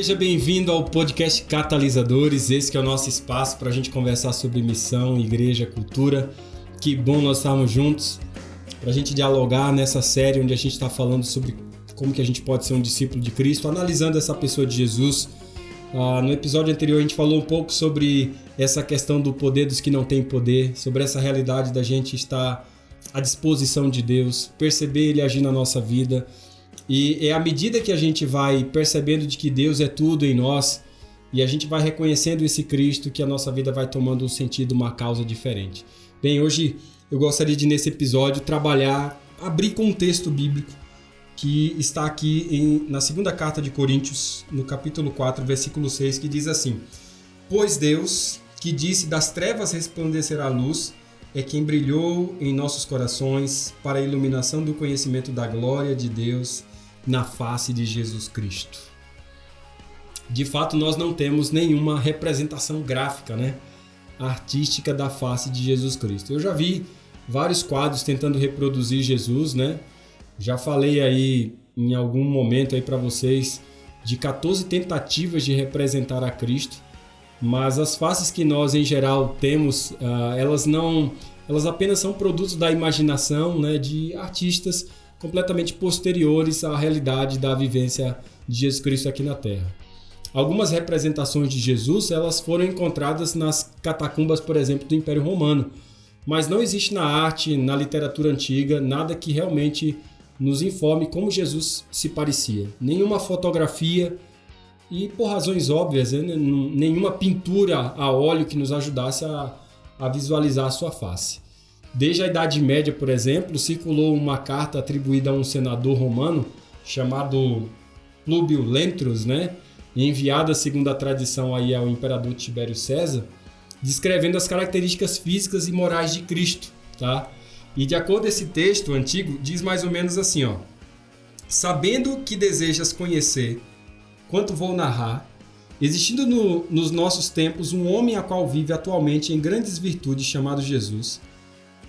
Seja bem-vindo ao podcast Catalisadores. Esse que é o nosso espaço para a gente conversar sobre missão, igreja, cultura. Que bom nós estarmos juntos para a gente dialogar nessa série onde a gente está falando sobre como que a gente pode ser um discípulo de Cristo, analisando essa pessoa de Jesus. No episódio anterior a gente falou um pouco sobre essa questão do poder dos que não têm poder, sobre essa realidade da gente estar à disposição de Deus, perceber Ele agir na nossa vida. E é à medida que a gente vai percebendo de que Deus é tudo em nós e a gente vai reconhecendo esse Cristo que a nossa vida vai tomando um sentido, uma causa diferente. Bem, hoje eu gostaria de, nesse episódio, abrir com um texto bíblico que está aqui na segunda carta de Coríntios, no capítulo 4, versículo 6, que diz assim: Pois Deus, que disse das trevas resplandecerá a luz, é quem brilhou em nossos corações para a iluminação do conhecimento da glória de Deus na face de Jesus Cristo. De fato, nós não temos nenhuma representação gráfica, artística da face de Jesus Cristo. Eu já vi vários quadros tentando reproduzir Jesus, Já falei aí em algum momento aí para vocês de 14 tentativas de representar a Cristo, mas as faces que nós em geral temos, elas apenas são produtos da imaginação, de artistas completamente posteriores à realidade da vivência de Jesus Cristo aqui na Terra. Algumas representações de Jesus, elas foram encontradas nas catacumbas, por exemplo, do Império Romano, mas não existe na arte, na literatura antiga, nada que realmente nos informe como Jesus se parecia. Nenhuma fotografia e, por razões óbvias, nenhuma pintura a óleo que nos ajudasse a visualizar a sua face. Desde a Idade Média, por exemplo, circulou uma carta atribuída a um senador romano chamado Plúbio Lentulus, enviada, segundo a tradição, aí ao imperador Tibério César, descrevendo as características físicas e morais de Cristo, E de acordo com esse texto antigo, diz mais ou menos assim, Sabendo que desejas conhecer quanto vou narrar, existindo nos nossos tempos um homem a qual vive atualmente em grandes virtudes, chamado Jesus,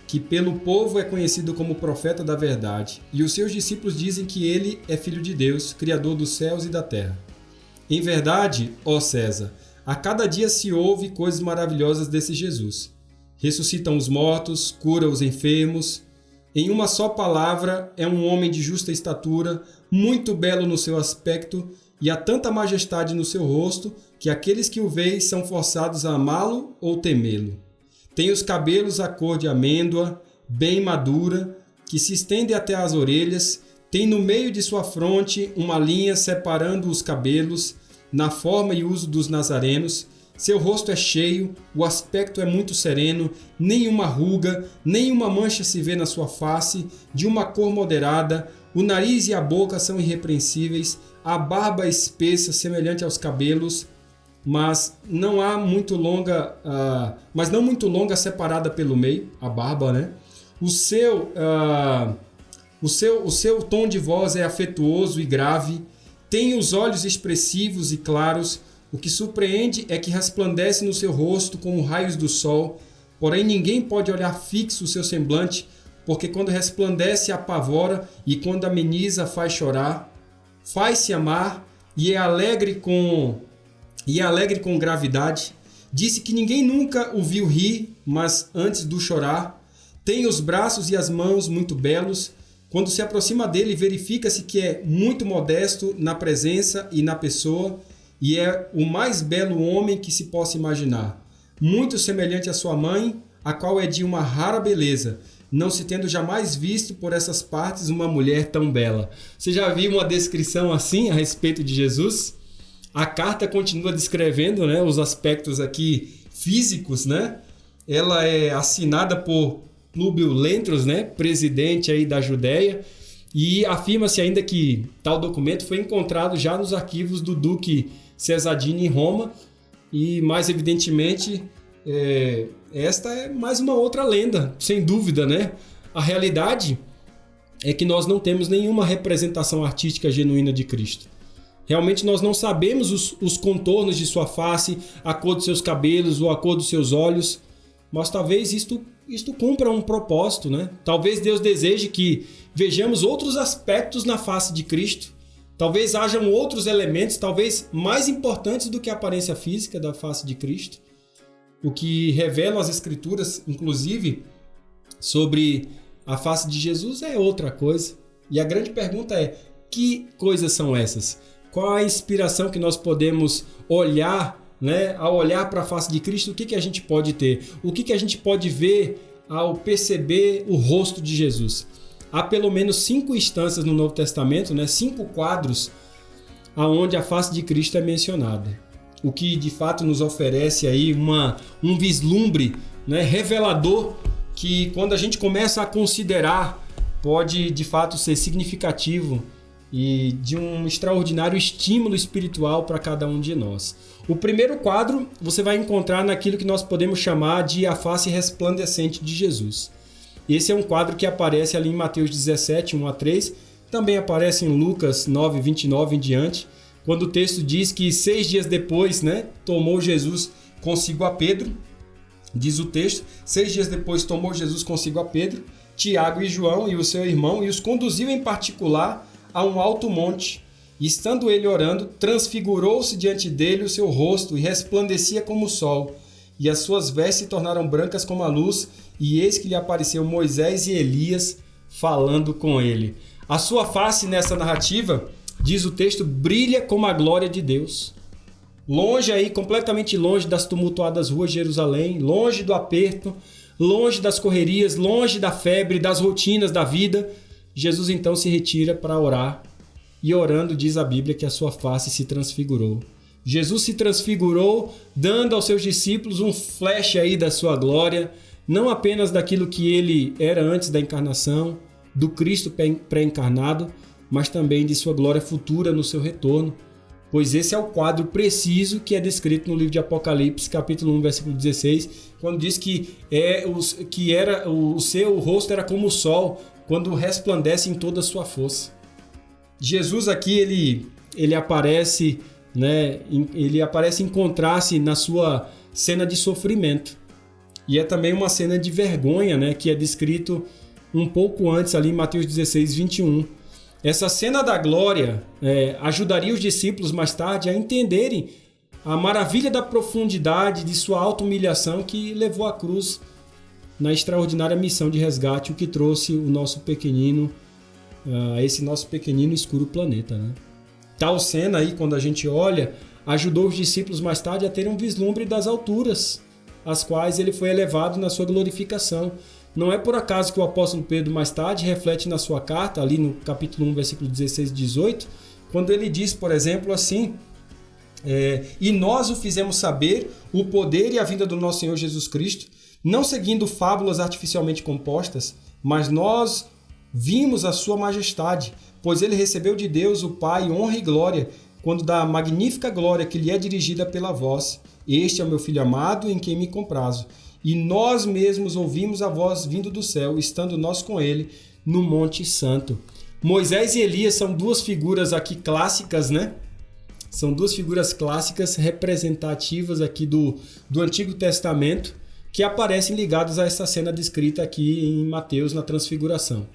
que pelo povo é conhecido como profeta da verdade, e os seus discípulos dizem que ele é filho de Deus, criador dos céus e da terra. Em verdade, ó César, a cada dia se ouve coisas maravilhosas desse Jesus. Ressuscitam os mortos, cura os enfermos. Em uma só palavra, é um homem de justa estatura, muito belo no seu aspecto, e há tanta majestade no seu rosto, que aqueles que o veem são forçados a amá-lo ou temê-lo. Tem os cabelos à cor de amêndoa, bem madura, que se estende até as orelhas, tem no meio de sua fronte uma linha separando os cabelos, na forma e uso dos nazarenos. Seu rosto é cheio, o aspecto é muito sereno, nenhuma ruga, nenhuma mancha se vê na sua face, de uma cor moderada, o nariz e a boca são irrepreensíveis, a barba espessa, semelhante aos cabelos, mas não muito longa, separada pelo meio, a barba, O seu tom de voz é afetuoso e grave, tem os olhos expressivos e claros. O que surpreende é que resplandece no seu rosto como raios do sol, porém ninguém pode olhar fixo o seu semblante, porque quando resplandece apavora e quando ameniza faz chorar, faz-se amar e é alegre com gravidade. Disse que ninguém nunca o viu rir, mas antes do chorar. Tem os braços e as mãos muito belos. Quando se aproxima dele, verifica-se que é muito modesto na presença e na pessoa, e é o mais belo homem que se possa imaginar. Muito semelhante à sua mãe, a qual é de uma rara beleza, não se tendo jamais visto por essas partes uma mulher tão bela. Você já viu uma descrição assim a respeito de Jesus? A carta continua descrevendo, os aspectos aqui físicos, Ela é assinada por Plúbio Lentulus, presidente aí da Judéia, e afirma-se ainda que tal documento foi encontrado já nos arquivos do Duque Cesadini em Roma, e mais evidentemente esta é mais uma outra lenda, sem dúvida, A realidade é que nós não temos nenhuma representação artística genuína de Cristo. Realmente nós não sabemos os contornos de sua face, a cor dos seus cabelos ou a cor dos seus olhos, mas talvez isto cumpra um propósito, Talvez Deus deseje que vejamos outros aspectos na face de Cristo, Talvez hajam outros elementos, talvez mais importantes do que a aparência física da face de Cristo, o que revelam as Escrituras, inclusive, sobre a face de Jesus é outra coisa. E a grande pergunta é, que coisas são essas? Qual a inspiração que nós podemos olhar, né? Ao olhar para a face de Cristo, o que a gente pode ter? O que a gente pode ver ao perceber o rosto de Jesus? Há pelo menos 5 instâncias no Novo Testamento, né? 5 quadros onde a face de Cristo é mencionada. O que de fato nos oferece aí um vislumbre, né? Revelador, que quando a gente começa a considerar, pode de fato ser significativo e de um extraordinário estímulo espiritual para cada um de nós. O primeiro quadro você vai encontrar naquilo que nós podemos chamar de a face resplandecente de Jesus. Esse é um quadro que aparece ali em Mateus 17, 1 a 3, também aparece em Lucas 9, 29 em diante, quando o texto diz que 6 dias depois, né, tomou Jesus consigo a Pedro, diz o texto, 6 dias depois tomou Jesus consigo a Pedro, Tiago e João e o seu irmão, e os conduziu em particular a um alto monte, e estando ele orando, transfigurou-se diante dele o seu rosto, e resplandecia como o sol, e as suas vestes se tornaram brancas como a luz, e eis que lhe apareceu Moisés e Elias falando com ele. A sua face nessa narrativa, diz o texto, brilha como a glória de Deus. Longe aí, completamente longe das tumultuadas ruas de Jerusalém, longe do aperto, longe das correrias, longe da febre, das rotinas da vida, Jesus então se retira para orar. E orando, diz a Bíblia que a sua face se transfigurou. Jesus se transfigurou, dando aos seus discípulos um flash aí da sua glória, não apenas daquilo que ele era antes da encarnação, do Cristo pré-encarnado, mas também de sua glória futura no seu retorno, pois esse é o quadro preciso que é descrito no livro de Apocalipse, capítulo 1, versículo 16, quando diz que o seu rosto era como o sol, quando resplandece em toda a sua força. Jesus aqui, ele aparece, né, ele aparece em contraste na sua cena de sofrimento. E é também uma cena de vergonha, né, que é descrito um pouco antes ali em Mateus 16, 21. Essa cena da glória ajudaria os discípulos mais tarde a entenderem a maravilha da profundidade de sua auto-humilhação que levou à cruz na extraordinária missão de resgate, o que trouxe o nosso pequenino, esse nosso pequenino e escuro planeta, né? Tal cena aí, quando a gente olha, ajudou os discípulos mais tarde a terem um vislumbre das alturas, às quais ele foi elevado na sua glorificação. Não é por acaso que o apóstolo Pedro mais tarde reflete na sua carta, ali no capítulo 1, versículo 16 e 18, quando ele diz, por exemplo, assim, e nós o fizemos saber o poder e a vinda do nosso Senhor Jesus Cristo, não seguindo fábulas artificialmente compostas, mas nós vimos a sua majestade, pois ele recebeu de Deus o Pai honra e glória, quando da magnífica glória que lhe é dirigida pela voz. Este é o meu Filho amado, em quem me comprazo. E nós mesmos ouvimos a voz vindo do céu, estando nós com ele no Monte Santo. Moisés e Elias são duas figuras aqui clássicas, né? São duas figuras clássicas representativas aqui do Antigo Testamento, que aparecem ligados a essa cena descrita aqui em Mateus, na Transfiguração.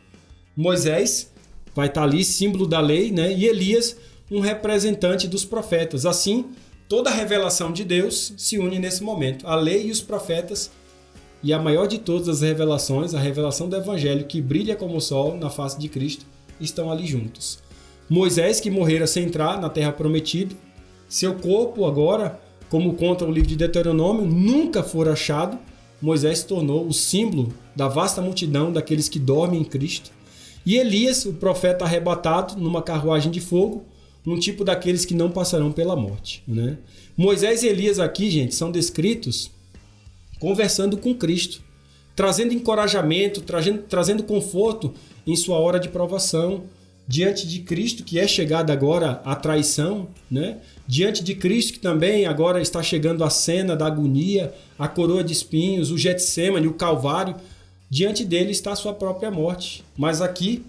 Moisés vai estar ali, símbolo da lei, né? E Elias, um representante dos profetas. Assim, toda a revelação de Deus se une nesse momento. A lei e os profetas, e a maior de todas as revelações, a revelação do Evangelho, que brilha como o sol na face de Cristo, estão ali juntos. Moisés, que morrera sem entrar na terra prometida, seu corpo agora, como conta o livro de Deuteronômio, nunca for achado. Moisés se tornou o símbolo da vasta multidão daqueles que dormem em Cristo. E Elias, o profeta arrebatado numa carruagem de fogo, um tipo daqueles que não passarão pela morte, né? Moisés e Elias aqui, gente, são descritos conversando com Cristo, trazendo encorajamento, trazendo conforto em sua hora de provação, diante de Cristo, que é chegada agora a traição, né? Diante de Cristo, que também agora está chegando a cena da agonia, a coroa de espinhos, o Getsêmani, o Calvário. Diante dele está a sua própria morte. Mas aqui,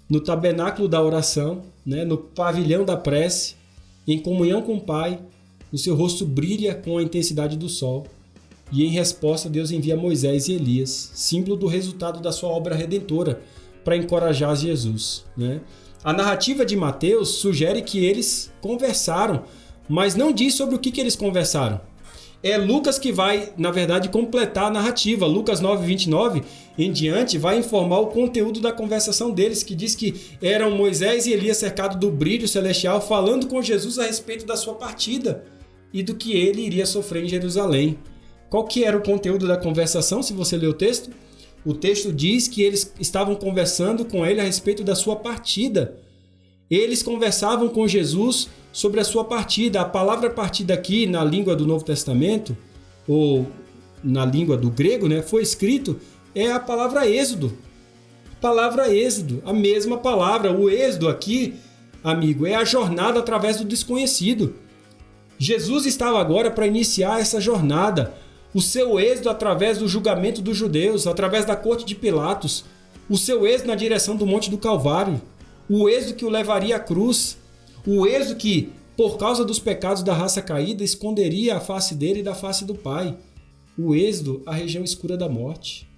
no tabernáculo da oração, né? No pavilhão da prece, em comunhão com o Pai, o seu rosto brilha com a intensidade do sol. E em resposta, Deus envia Moisés e Elias, símbolo do resultado da sua obra redentora, para encorajar Jesus, né? A narrativa de Mateus sugere que eles conversaram, mas não diz sobre o que eles conversaram. É Lucas que vai, na verdade, completar a narrativa. Lucas 9:29 em diante vai informar o conteúdo da conversação deles, que diz que eram Moisés e Elias cercados do brilho celestial, falando com Jesus a respeito da sua partida e do que ele iria sofrer em Jerusalém. Qual que era o conteúdo da conversação, se você ler o texto? O texto diz que eles estavam conversando com ele a respeito da sua partida. Eles conversavam com Jesus sobre a sua partida. A palavra partida aqui na língua do Novo Testamento, ou na língua do grego, né, foi escrito, é a palavra êxodo. Palavra êxodo, a mesma palavra. O êxodo aqui, amigo, é a jornada através do desconhecido. Jesus estava agora para iniciar essa jornada. O seu êxodo através do julgamento dos judeus, através da corte de Pilatos. O seu êxodo na direção do Monte do Calvário. O êxodo que o levaria à cruz. O êxodo que, por causa dos pecados da raça caída, esconderia a face dele e da face do Pai. O êxodo à região escura da morte.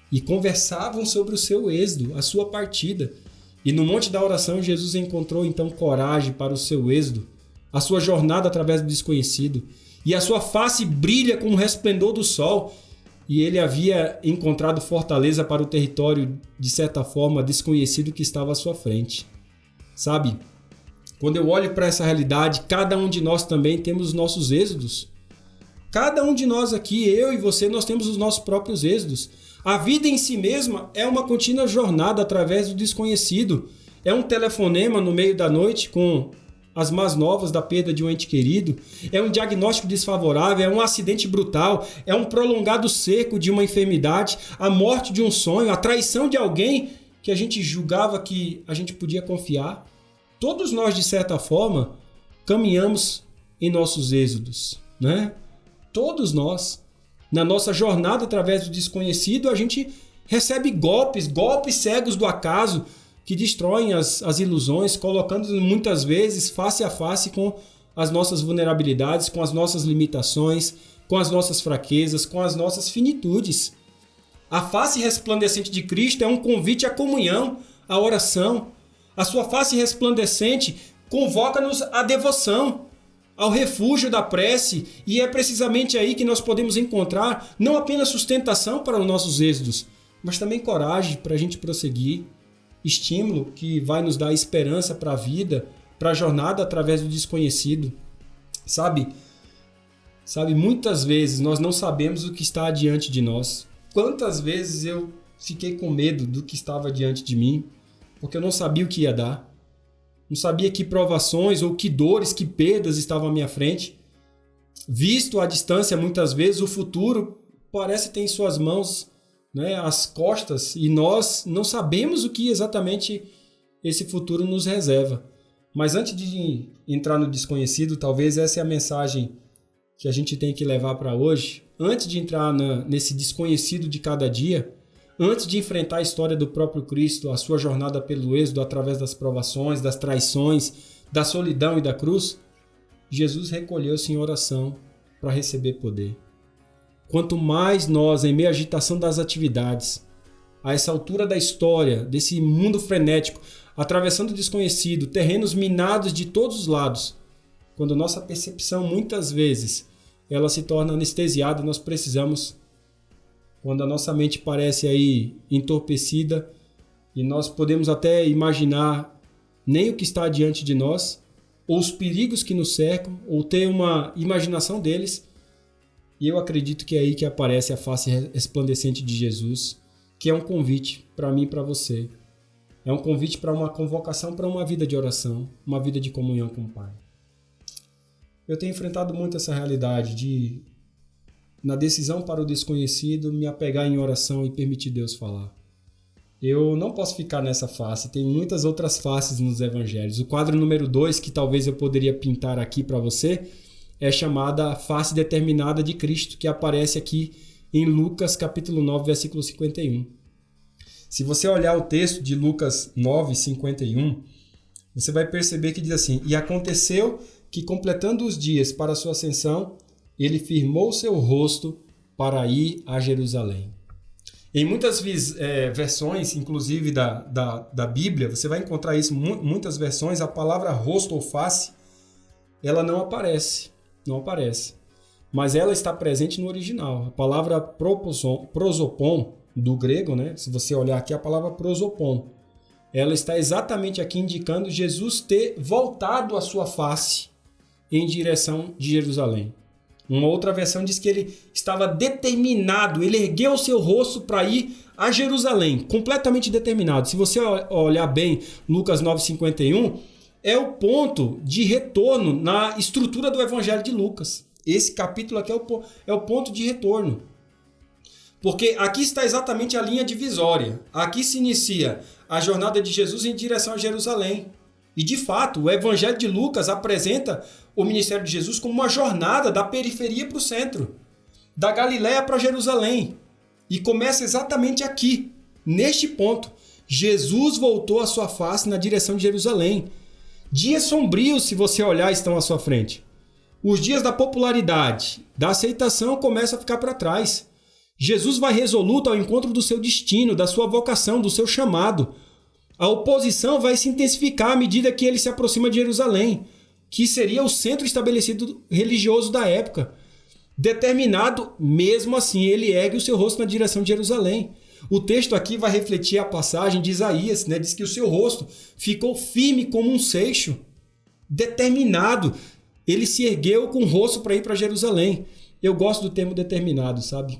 E conversavam sobre o seu êxodo, a sua partida. E no Monte da Oração, Jesus encontrou então coragem para o seu êxodo, a sua jornada através do desconhecido. E a sua face brilha como o resplendor do sol. E ele havia encontrado fortaleza para o território, de certa forma, desconhecido que estava à sua frente. Sabe, quando eu olho para essa realidade, cada um de nós também temos os nossos êxodos. Cada um de nós aqui, eu e você, nós temos os nossos próprios êxodos. A vida em si mesma é uma contínua jornada através do desconhecido. É um telefonema no meio da noite com as más novas da perda de um ente querido, é um diagnóstico desfavorável, é um acidente brutal, é um prolongado cerco de uma enfermidade, a morte de um sonho, a traição de alguém que a gente julgava que a gente podia confiar. Todos nós, de certa forma, caminhamos em nossos êxodos, né? Todos nós, na nossa jornada através do desconhecido, a gente recebe golpes cegos do acaso, que destroem as ilusões, colocando-nos muitas vezes face a face com as nossas vulnerabilidades, com as nossas limitações, com as nossas fraquezas, com as nossas finitudes. A face resplandecente de Cristo é um convite à comunhão, à oração. A sua face resplandecente convoca-nos à devoção, ao refúgio da prece, e é precisamente aí que nós podemos encontrar não apenas sustentação para os nossos êxodos, mas também coragem para a gente prosseguir. Estímulo que vai nos dar esperança para a vida, para a jornada através do desconhecido. Sabe, muitas vezes nós não sabemos o que está diante de nós. Quantas vezes eu fiquei com medo do que estava diante de mim, porque eu não sabia o que ia dar. Não sabia que provações ou que dores, que perdas estavam à minha frente. Visto à distância, muitas vezes, o futuro parece ter em suas mãos, né, as costas, e nós não sabemos o que exatamente esse futuro nos reserva. Mas antes de entrar no desconhecido, talvez essa é a mensagem que a gente tem que levar para hoje. Antes de entrar nesse desconhecido de cada dia, antes de enfrentar a história do próprio Cristo, a sua jornada pelo êxodo através das provações, das traições, da solidão e da cruz, Jesus recolheu-se em oração para receber poder. Quanto mais nós, em meio à agitação das atividades, a essa altura da história, desse mundo frenético, atravessando o desconhecido, terrenos minados de todos os lados, quando nossa percepção, muitas vezes, ela se torna anestesiada, nós precisamos, quando a nossa mente parece aí entorpecida, e nós podemos até imaginar nem o que está diante de nós, ou os perigos que nos cercam, ou ter uma imaginação deles. E eu acredito que é aí que aparece a face resplandecente de Jesus, que é um convite para mim e para você. É um convite para uma convocação para uma vida de oração, uma vida de comunhão com o Pai. Eu tenho enfrentado muito essa realidade de, na decisão para o desconhecido, me apegar em oração e permitir Deus falar. Eu não posso ficar nessa face, tem muitas outras faces nos evangelhos. O quadro número 2, que talvez eu poderia pintar aqui para você, é chamada face determinada de Cristo, que aparece aqui em Lucas capítulo 9, versículo 51. Se você olhar o texto de Lucas 9, 51, você vai perceber que diz assim: E aconteceu que, completando os dias para a sua ascensão, ele firmou seu rosto para ir a Jerusalém. Em muitas versões, inclusive da Bíblia, você vai encontrar isso em muitas versões, a palavra rosto ou face, ela não aparece. Não aparece. Mas ela está presente no original. A palavra prosopon, do grego, né? Se você olhar aqui, a palavra prosopon, ela está exatamente aqui indicando Jesus ter voltado a sua face em direção de Jerusalém. Uma outra versão diz que ele estava determinado, ele ergueu o seu rosto para ir a Jerusalém, completamente determinado. Se você olhar bem Lucas 9,51, é o ponto de retorno na estrutura do Evangelho de Lucas. Esse capítulo aqui é o ponto de retorno. Porque aqui está exatamente a linha divisória. Aqui se inicia a jornada de Jesus em direção a Jerusalém. E, de fato, o Evangelho de Lucas apresenta o ministério de Jesus como uma jornada da periferia para o centro, da Galiléia para Jerusalém. E começa exatamente aqui, neste ponto. Jesus voltou a sua face na direção de Jerusalém. Dias sombrios, se você olhar, estão à sua frente. Os dias da popularidade, da aceitação começam a ficar para trás. Jesus vai resoluto ao encontro do seu destino, da sua vocação, do seu chamado. A oposição vai se intensificar à medida que ele se aproxima de Jerusalém, que seria o centro estabelecido religioso da época. Determinado, mesmo assim, ele ergue o seu rosto na direção de Jerusalém. O texto aqui vai refletir a passagem de Isaías, né? Diz que o seu rosto ficou firme como um seixo. Determinado, ele se ergueu com o rosto para ir para Jerusalém. Eu gosto do termo determinado, sabe?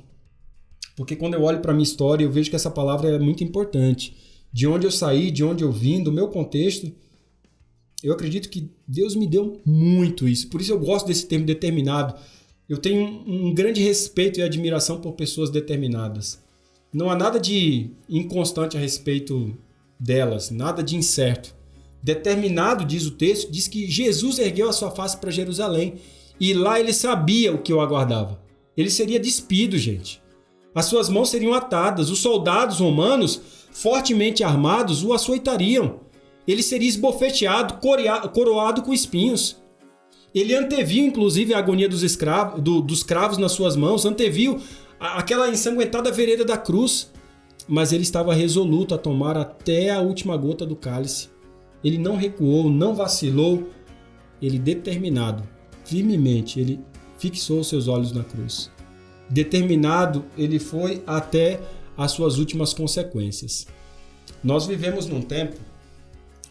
Porque quando eu olho para a minha história, eu vejo que essa palavra é muito importante. De onde eu saí, de onde eu vim, do meu contexto, eu acredito que Deus me deu muito isso. Por isso eu gosto desse termo determinado. Eu tenho um grande respeito e admiração por pessoas determinadas. Não há nada de inconstante a respeito delas, nada de incerto. Determinado, diz o texto, diz que Jesus ergueu a sua face para Jerusalém e lá ele sabia o que o aguardava. Ele seria despido, gente. As suas mãos seriam atadas, os soldados romanos, fortemente armados, o açoitariam. Ele seria esbofeteado, coroado com espinhos. Ele anteviu, inclusive, a agonia dos cravos nas suas mãos, anteviu aquela ensanguentada vereda da cruz. Mas ele estava resoluto a tomar até a última gota do cálice. Ele não recuou, não vacilou. Ele, determinado, firmemente, ele fixou seus olhos na cruz. Determinado, ele foi até as suas últimas consequências. Nós vivemos num tempo,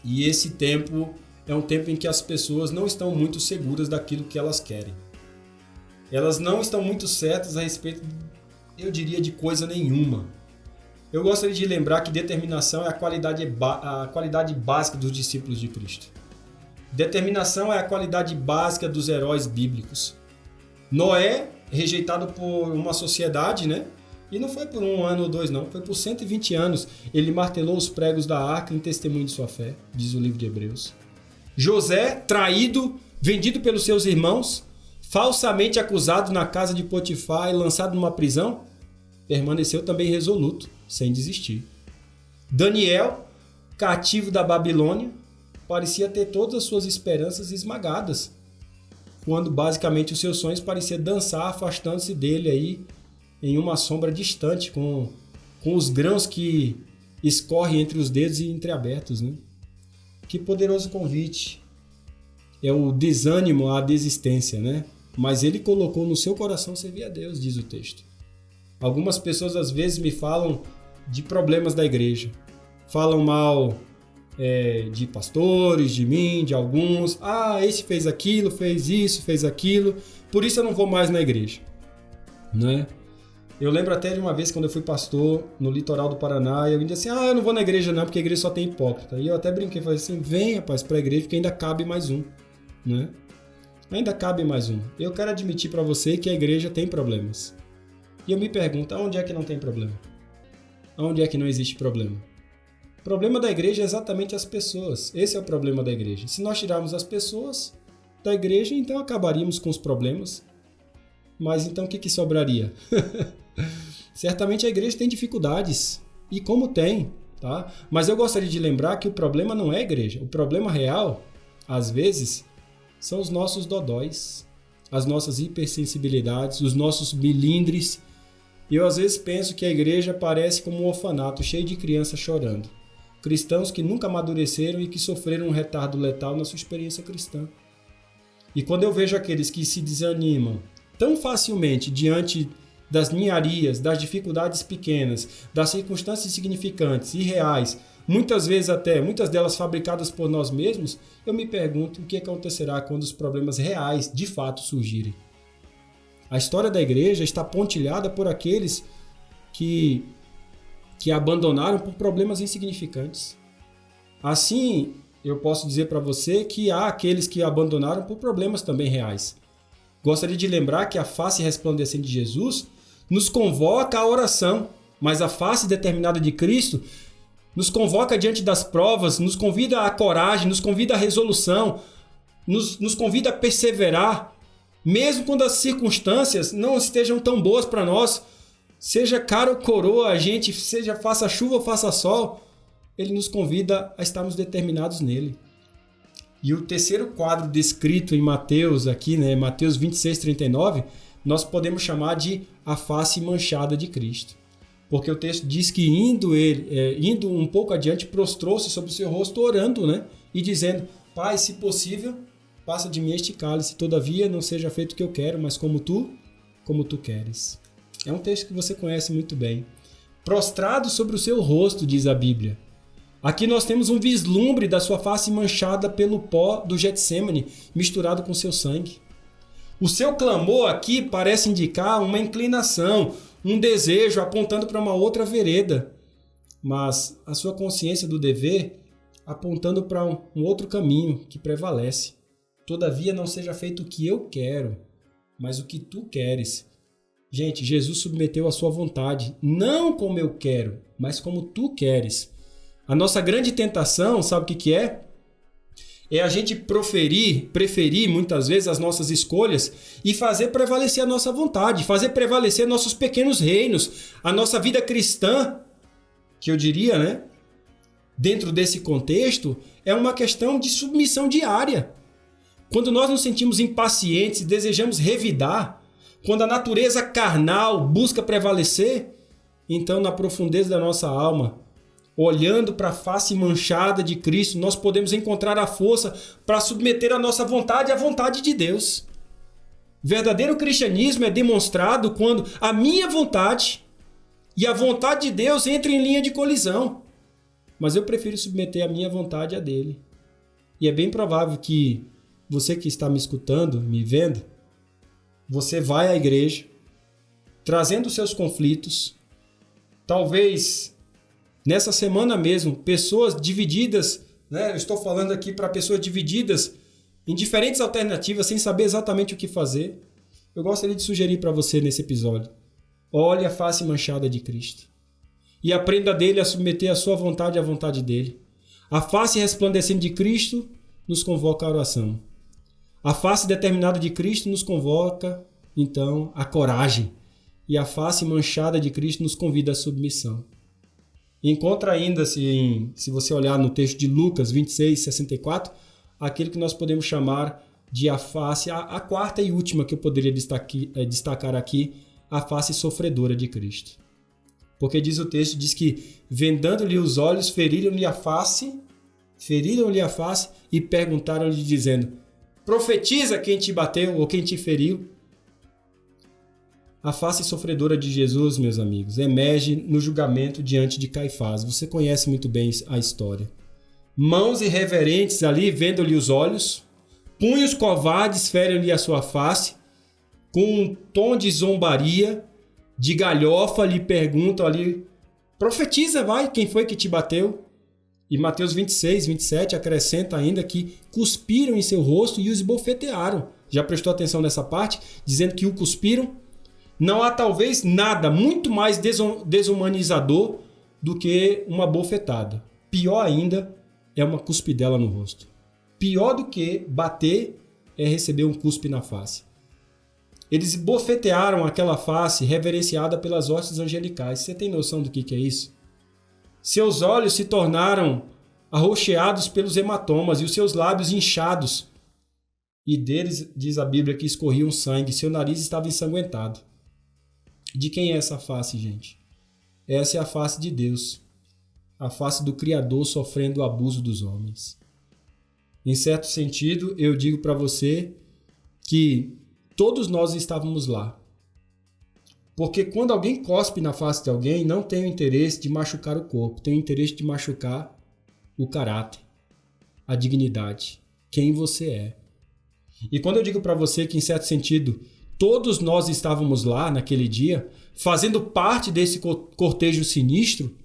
e esse tempo é um tempo em que as pessoas não estão muito seguras daquilo que elas querem. Elas não estão muito certas a respeito, eu diria, de coisa nenhuma. Eu gostaria de lembrar que determinação é a qualidade básica dos discípulos de Cristo. Determinação é a qualidade básica dos heróis bíblicos. Noé, rejeitado por uma sociedade, né? E não foi por 1 ano ou 2, não. Foi por 120 anos. Ele martelou os pregos da arca em testemunho de sua fé, diz o livro de Hebreus. José, traído, vendido pelos seus irmãos, falsamente acusado na casa de Potifar e lançado numa prisão, permaneceu também resoluto, sem desistir. Daniel, cativo da Babilônia, parecia ter todas as suas esperanças esmagadas, quando basicamente os seus sonhos pareciam dançar, afastando-se dele aí em uma sombra distante, com os grãos que escorrem entre os dedos e entreabertos, né? Que poderoso convite. É o desânimo à desistência, né? Mas ele colocou no seu coração servir a Deus, diz o texto. Algumas pessoas às vezes me falam de problemas da igreja. Falam mal de pastores, de mim, de alguns. Ah, esse fez aquilo, fez isso, fez aquilo. Por isso eu não vou mais na igreja. Né? Eu lembro até de uma vez quando eu fui pastor no litoral do Paraná, e eu disse assim, eu não vou na igreja não, porque a igreja só tem hipócrita. E eu até brinquei, falei assim, vem rapaz para a igreja, porque ainda cabe mais um. Né? Ainda cabe mais um. Eu quero admitir para você que a igreja tem problemas. E eu me pergunto, aonde é que não tem problema? Aonde é que não existe problema? O problema da igreja é exatamente as pessoas. Esse é o problema da igreja. Se nós tirarmos as pessoas da igreja, então acabaríamos com os problemas. Mas então o que sobraria? Certamente a igreja tem dificuldades. E como tem, tá? Mas eu gostaria de lembrar que o problema não é a igreja. O problema real, às vezes, são os nossos dodóis, as nossas hipersensibilidades, os nossos milindres, E eu às vezes penso que a igreja parece como um orfanato cheio de crianças chorando. Cristãos que nunca amadureceram e que sofreram um retardo letal na sua experiência cristã. E quando eu vejo aqueles que se desanimam tão facilmente diante das ninharias, das dificuldades pequenas, das circunstâncias insignificantes e reais, muitas delas fabricadas por nós mesmos, eu me pergunto o que acontecerá quando os problemas reais de fato surgirem. A história da igreja está pontilhada por aqueles que abandonaram por problemas insignificantes. Assim, eu posso dizer para você que há aqueles que abandonaram por problemas também reais. Gostaria de lembrar que a face resplandecente de Jesus nos convoca à oração, mas a face determinada de Cristo nos convoca diante das provas, nos convida à coragem, nos convida à resolução, nos convida a perseverar, mesmo quando as circunstâncias não estejam tão boas para nós, seja cara ou coroa, a gente, seja faça chuva ou faça sol, ele nos convida a estarmos determinados nele. E o terceiro quadro descrito em Mateus, aqui, Mateus 26, 39, nós podemos chamar de a face manchada de Cristo. Porque o texto diz que indo um pouco adiante, prostrou-se sobre o seu rosto orando, e dizendo, Pai, se possível, passa de mim este cálice, todavia não seja feito o que eu quero, mas como tu queres. É um texto que você conhece muito bem. Prostrado sobre o seu rosto, diz a Bíblia. Aqui nós temos um vislumbre da sua face manchada pelo pó do Getsêmani, misturado com seu sangue. O seu clamor aqui parece indicar uma inclinação, um desejo apontando para uma outra vereda, mas a sua consciência do dever apontando para um outro caminho que prevalece. Todavia não seja feito o que eu quero, mas o que tu queres. Gente, Jesus submeteu a sua vontade, não como eu quero, mas como tu queres. A nossa grande tentação, sabe o que é? É a gente preferir muitas vezes as nossas escolhas e fazer prevalecer a nossa vontade, fazer prevalecer nossos pequenos reinos, a nossa vida cristã, que eu diria, dentro desse contexto, é uma questão de submissão diária. Quando nós nos sentimos impacientes e desejamos revidar, quando a natureza carnal busca prevalecer, então na profundeza da nossa alma, olhando para a face manchada de Cristo, nós podemos encontrar a força para submeter a nossa vontade à vontade de Deus. Verdadeiro cristianismo é demonstrado quando a minha vontade e a vontade de Deus entram em linha de colisão. Mas eu prefiro submeter a minha vontade à dele. E é bem provável que você que está me escutando, me vendo, você vai à igreja, trazendo seus conflitos, talvez nessa semana mesmo, pessoas divididas, eu estou falando aqui para pessoas divididas em diferentes alternativas, sem saber exatamente o que fazer. Eu gostaria de sugerir para você nesse episódio, olhe a face manchada de Cristo e aprenda dele a submeter a sua vontade à vontade dele. A face resplandecente de Cristo nos convoca à oração. A face determinada de Cristo nos convoca, então, à coragem. E a face manchada de Cristo nos convida à submissão. Encontra ainda, se você olhar no texto de Lucas 26, 64, aquele que nós podemos chamar de a face, a quarta e última que eu poderia destacar aqui, a face sofredora de Cristo. Porque diz o texto, diz que, vendando-lhe os olhos, feriram-lhe a face e perguntaram-lhe dizendo, profetiza quem te bateu ou quem te feriu. A face sofredora de Jesus, meus amigos, emerge no julgamento diante de Caifás. Você conhece muito bem a história. Mãos irreverentes ali, vendo-lhe os olhos, punhos covardes ferem-lhe a sua face, com um tom de zombaria, de galhofa, lhe perguntam ali, profetiza, vai, quem foi que te bateu? E Mateus 26, 27 acrescenta ainda que cuspiram em seu rosto e os esbofetearam. Já prestou atenção nessa parte? Dizendo que o cuspiram? Não há talvez nada muito mais desumanizador do que uma bofetada. Pior ainda é uma cuspidela no rosto. Pior do que bater é receber um cuspe na face. Eles bofetearam aquela face reverenciada pelas hostes angelicais. Você tem noção do que é isso? Seus olhos se tornaram arroxeados pelos hematomas e os seus lábios inchados. E deles, diz a Bíblia, que escorria um sangue. Seu nariz estava ensanguentado. De quem é essa face, gente? Essa é a face de Deus, a face do Criador sofrendo o abuso dos homens. Em certo sentido, eu digo para você que todos nós estávamos lá. Porque quando alguém cospe na face de alguém, não tem o interesse de machucar o corpo, tem o interesse de machucar o caráter, a dignidade, quem você é. E quando eu digo para você que, em certo sentido, todos nós estávamos lá naquele dia, fazendo parte desse cortejo sinistro,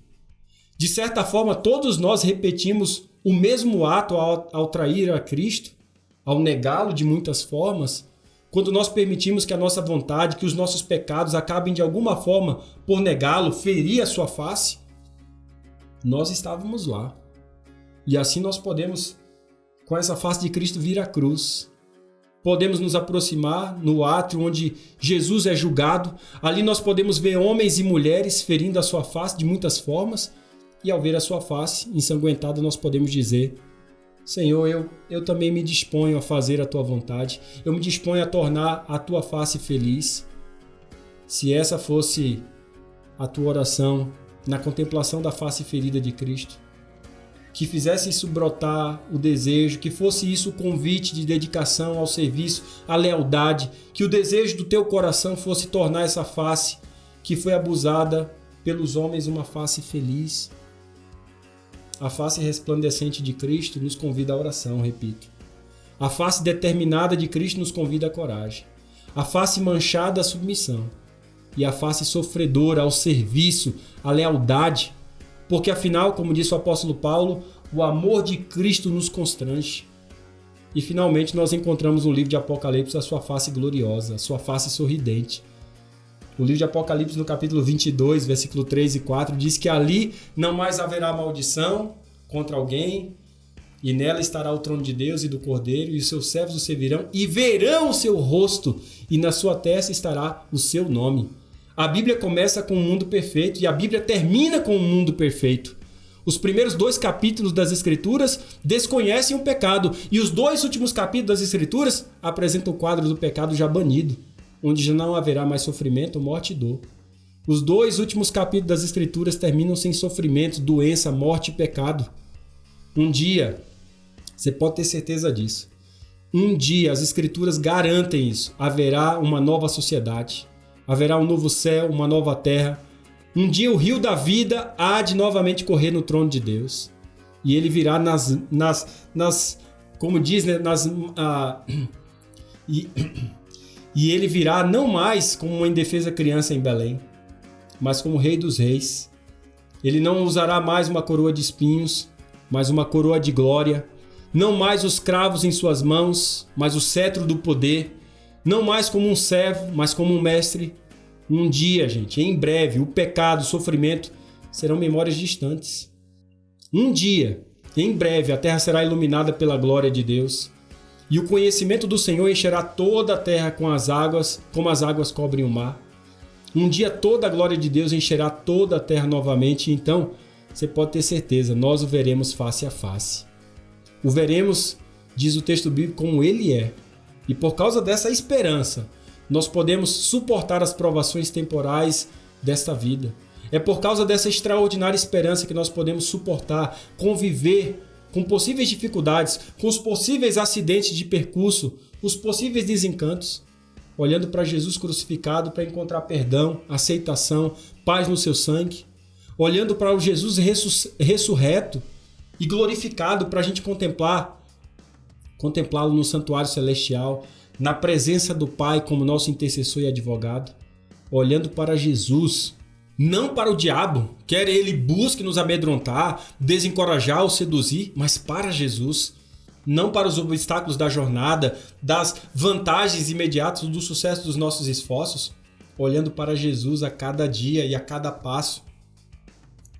de certa forma, todos nós repetimos o mesmo ato ao trair a Cristo, ao negá-lo de muitas formas, quando nós permitimos que a nossa vontade, que os nossos pecados acabem de alguma forma por negá-lo, ferir a sua face, nós estávamos lá. E assim nós podemos, com essa face de Cristo, vir à cruz. Podemos nos aproximar no átrio onde Jesus é julgado. Ali nós podemos ver homens e mulheres ferindo a sua face de muitas formas. E ao ver a sua face ensanguentada, nós podemos dizer: Senhor, eu também me disponho a fazer a tua vontade. Eu me disponho a tornar a tua face feliz. Se essa fosse a tua oração na contemplação da face ferida de Cristo, que fizesse isso brotar o desejo, que fosse isso o convite de dedicação ao serviço, à lealdade, que o desejo do teu coração fosse tornar essa face que foi abusada pelos homens uma face feliz. A face resplandecente de Cristo nos convida à oração, repito. A face determinada de Cristo nos convida à coragem. A face manchada à submissão. E a face sofredora ao serviço, à lealdade. Porque afinal, como disse o apóstolo Paulo, o amor de Cristo nos constrange. E finalmente nós encontramos no livro de Apocalipse a sua face gloriosa, a sua face sorridente. O livro de Apocalipse, no capítulo 22, versículo 3 e 4, diz que ali não mais haverá maldição contra alguém, e nela estará o trono de Deus e do Cordeiro, e os seus servos o servirão, e verão o seu rosto, e na sua testa estará o seu nome. A Bíblia começa com um mundo perfeito, e a Bíblia termina com um mundo perfeito. Os primeiros 2 capítulos das Escrituras desconhecem o pecado, e os 2 últimos capítulos das Escrituras apresentam o quadro do pecado já banido, onde já não haverá mais sofrimento, morte e dor. Os 2 últimos capítulos das Escrituras terminam sem sofrimento, doença, morte e pecado. Um dia, você pode ter certeza disso, um dia as Escrituras garantem isso, haverá uma nova sociedade, haverá um novo céu, uma nova terra. Um dia o rio da vida há de novamente correr no trono de Deus. E ele virá como diz, né, E ele virá não mais como uma indefesa criança em Belém, mas como Rei dos Reis. Ele não usará mais uma coroa de espinhos, mas uma coroa de glória. Não mais os cravos em suas mãos, mas o cetro do poder. Não mais como um servo, mas como um mestre. Um dia, gente, em breve, o pecado, o sofrimento serão memórias distantes. Um dia, em breve, a terra será iluminada pela glória de Deus. E o conhecimento do Senhor encherá toda a terra com as águas, como as águas cobrem o mar. Um dia toda a glória de Deus encherá toda a terra novamente, e então você pode ter certeza, nós o veremos face a face. O veremos, diz o texto bíblico, como ele é. E por causa dessa esperança, nós podemos suportar as provações temporais desta vida. É por causa dessa extraordinária esperança que nós podemos suportar, conviver com possíveis dificuldades, com os possíveis acidentes de percurso, os possíveis desencantos, olhando para Jesus crucificado para encontrar perdão, aceitação, paz no seu sangue, olhando para o Jesus ressurreto e glorificado para a gente contemplá-lo no santuário celestial, na presença do Pai como nosso intercessor e advogado, olhando para Jesus, não para o diabo, quer ele busque nos amedrontar, desencorajar ou seduzir, mas para Jesus, não para os obstáculos da jornada, das vantagens imediatas do sucesso dos nossos esforços, olhando para Jesus a cada dia e a cada passo,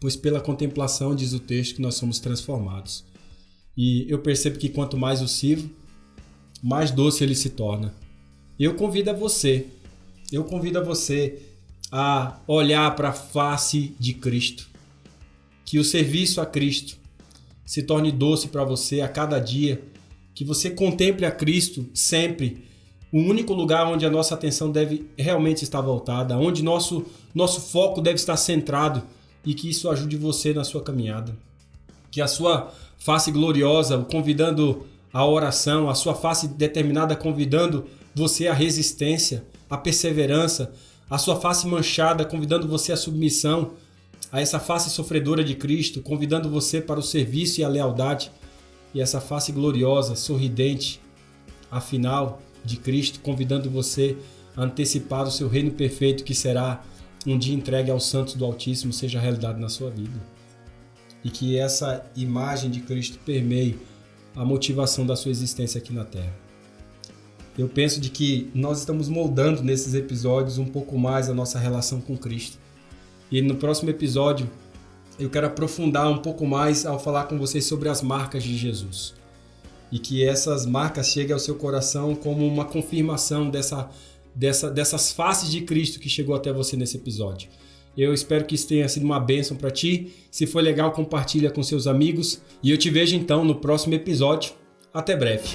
pois pela contemplação, diz o texto, que nós somos transformados. E eu percebo que quanto mais o sirvo, mais doce ele se torna. Eu convido a você a olhar para a face de Cristo. Que o serviço a Cristo se torne doce para você a cada dia. Que você contemple a Cristo sempre o único lugar onde a nossa atenção deve realmente estar voltada, onde nosso foco deve estar centrado, e que isso ajude você na sua caminhada. Que a sua face gloriosa, convidando a oração, a sua face determinada, convidando você à resistência, à perseverança, a sua face manchada, convidando você à submissão, a essa face sofredora de Cristo, convidando você para o serviço e a lealdade, e essa face gloriosa, sorridente, afinal, de Cristo, convidando você a antecipar o seu reino perfeito, que será um dia entregue aos santos do Altíssimo, seja realidade na sua vida. E que essa imagem de Cristo permeie a motivação da sua existência aqui na Terra. Eu penso de que nós estamos moldando nesses episódios um pouco mais a nossa relação com Cristo. E no próximo episódio eu quero aprofundar um pouco mais ao falar com vocês sobre as marcas de Jesus. E que essas marcas cheguem ao seu coração como uma confirmação dessas faces de Cristo que chegou até você nesse episódio. Eu espero que isso tenha sido uma bênção para ti. Se foi legal, compartilha com seus amigos. E eu te vejo então no próximo episódio. Até breve.